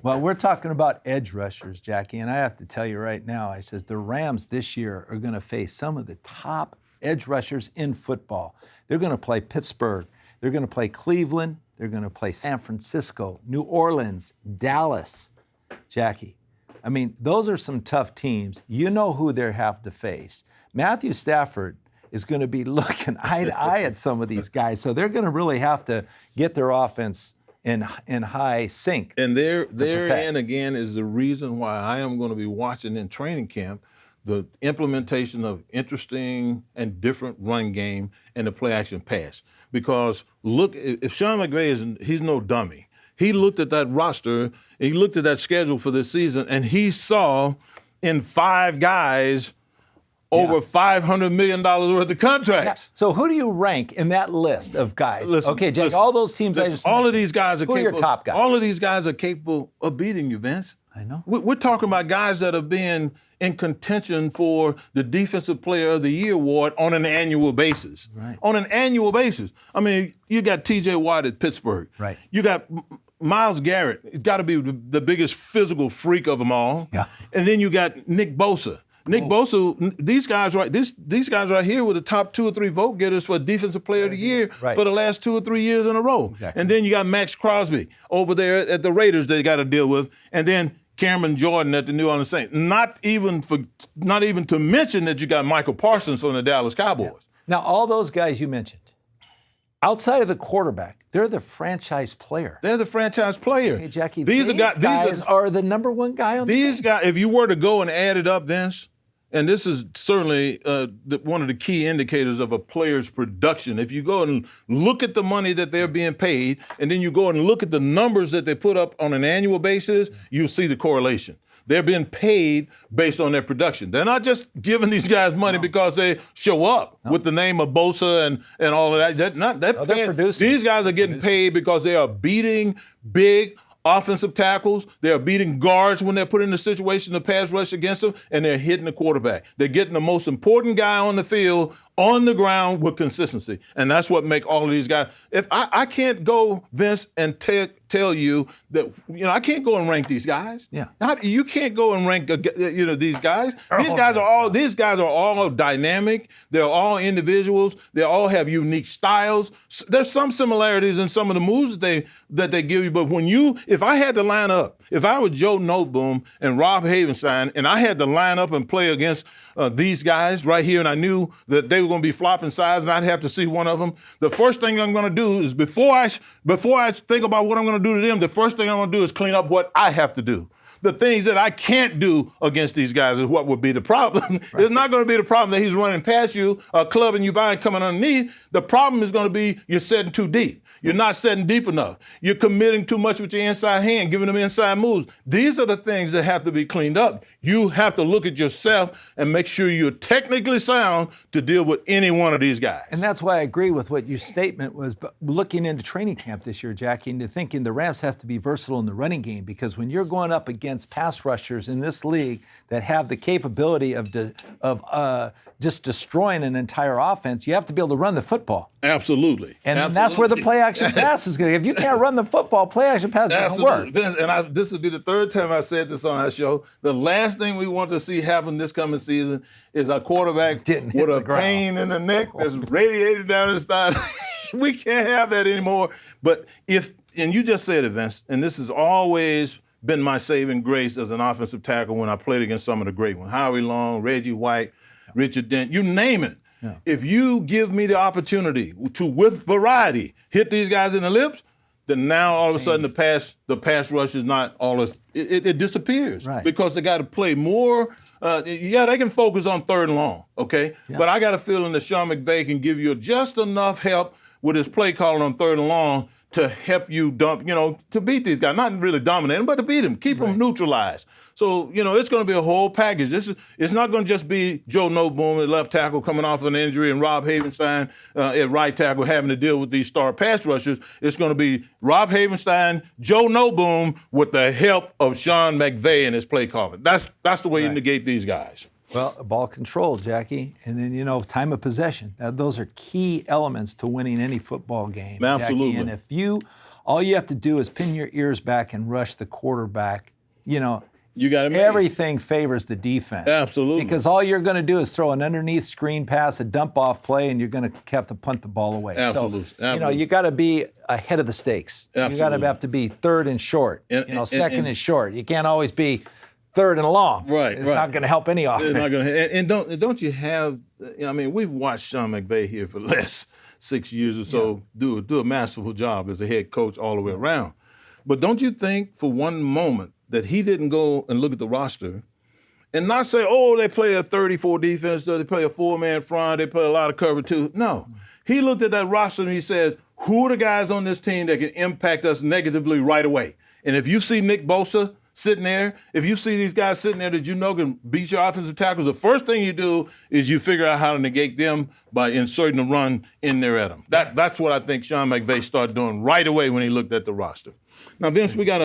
Well, we're talking about edge rushers, Jackie, and I have to tell you right now, I says the Rams this year are going to face some of the top edge rushers in football. They're going to play Pittsburgh. They're going to play Cleveland. They're going to play San Francisco, New Orleans, Dallas. Jackie, I mean, those are some tough teams. You know who they have to face. Matthew Stafford is going to be looking eye to eye at some of these guys, so they're going to really have to get their offense in high sync. And therein again is the reason why I am going to be watching in training camp the implementation of interesting and different run game and the play action pass. Because look, if Sean McVay he's no dummy. He looked at that roster, he looked at that schedule for this season, and he saw in 5 guys over $500 million worth of contracts. Yeah. So who do you rank in that list of guys? Listen, okay, Jake, all those teams I just all of these guys are who capable. Are your top guys? All of these guys are capable of beating you, Vince. I know. We're talking about guys that are being in contention for the Defensive Player of the Year award on an annual basis. Right. On an annual basis. I mean, you got T.J. Watt at Pittsburgh. Right. You got Myles Garrett. He's got to be the biggest physical freak of them all. Yeah. And then you got Nick Bosa. Bosa, these guys right here were the top 2 or 3 vote getters for Defensive Player of the Year for the last 2 or 3 years in a row. Exactly. And then you got Max Crosby over there at the Raiders they got to deal with. And then Cameron Jordan at the New Orleans Saints. Not even to mention that you got Michael Parsons from the Dallas Cowboys. Yeah. Now, all those guys you mentioned, outside of the quarterback, they're the franchise player. They're the franchise player. Hey, Jackie, these guys are the number one guy on the team. These guys, if you were to go and add it up, Vince, and this is certainly one of the key indicators of a player's production. If you go and look at the money that they're being paid, and then you go and look at the numbers that they put up on an annual basis, you'll see the correlation. They're being paid based on their production. They're not just giving these guys money because they show up with the name of Bosa and all of that. They're producing. These guys are getting paid because they are beating big offensive tackles. They're beating guards when they're put in a situation to pass rush against them, and they're hitting the quarterback. They're getting the most important guy on the field on the ground with consistency, and that's what make all of these guys. If I can't go, Vince, and tell you that I can't go and rank these guys. Yeah, you can't go and rank these guys. These guys are all dynamic. They're all individuals. They all have unique styles. There's some similarities in some of the moves that they give you, but if I had to line up, if I was Joe Noteboom and Rob Havenstein, and I had to line up and play against these guys right here, and I knew that they were going to be flopping sides, and I'd have to see one of them, the first thing I'm going to do is before I think about what I'm going to do to them, the first thing I'm going to do is clean up what I have to do. The things that I can't do against these guys is what would be the problem. Right. It's not going to be the problem that he's running past you, clubbing you by and coming underneath. The problem is going to be you're setting too deep. You're not setting deep enough. You're committing too much with your inside hand, giving them inside moves. These are the things that have to be cleaned up. You have to look at yourself and make sure you're technically sound to deal with any one of these guys. And that's why I agree with what your statement was, but looking into training camp this year, Jackie, and thinking the Rams have to be versatile in the running game, because when you're going up against pass rushers in this league that have the capability of just destroying an entire offense, you have to be able to run the football. Absolutely. And that's where the play action pass is going to. If you can't run the football, play action pass doesn't work. Vince, and this will be the 3rd time I said this on our show. The last thing we want to see happen this coming season is a quarterback with a pain in the neck that's radiated down his thigh. We can't have that anymore. But and you just said it, Vince, and this has always been my saving grace as an offensive tackle when I played against some of the great ones. Howie Long, Reggie White, Richard Dent, you name it. Yeah. If you give me the opportunity to, with variety, hit these guys in the lips, then now all of a sudden the pass rush is not all it disappears. Right. Because they got to play more. They can focus on 3rd and long, okay? Yeah. But I got a feeling that Sean McVay can give you just enough help with his play calling on 3rd and long to help you to beat these guys. Not really dominate them, but to beat them, keep them neutralized. So, it's going to be a whole package. It's not going to just be Joe Noteboom at left tackle coming off an injury and Rob Havenstein at right tackle having to deal with these star pass rushers. It's going to be Rob Havenstein, Joe Noteboom with the help of Sean McVay and his play calling. That's the way you negate these guys. Well, ball control, Jackie, and then, time of possession. Those are key elements to winning any football game, Absolutely. Jackie. And if you All you have to do is pin your ears back and rush the quarterback. You know, You got to make everything favors the defense. Absolutely. Because all you're going to do is throw an underneath screen pass, a dump off play, and you're going to have to punt the ball away. Absolutely. So, you know, you got to be ahead of the stakes. Absolutely. You got to have to be third and short. Second and short. You can't always be third and long. Right. It's not going to help any offense. It's not going to. And don't you have? I mean, we've watched Sean McVay here for the last 6 years or so do a masterful job as a head coach all the way around. But don't you think for one moment that he didn't go and look at the roster and not say, oh, they play a 34 defense, they play a 4-man front, they play a lot of cover too. No. He looked at that roster and he said, who are the guys on this team that can impact us negatively right away? And if you see Nick Bosa sitting there, if you see these guys sitting there that you know can beat your offensive tackles, the first thing you do is you figure out how to negate them by inserting a run in there at them. That's what I think Sean McVay started doing right away when he looked at the roster. Now, Vince, we got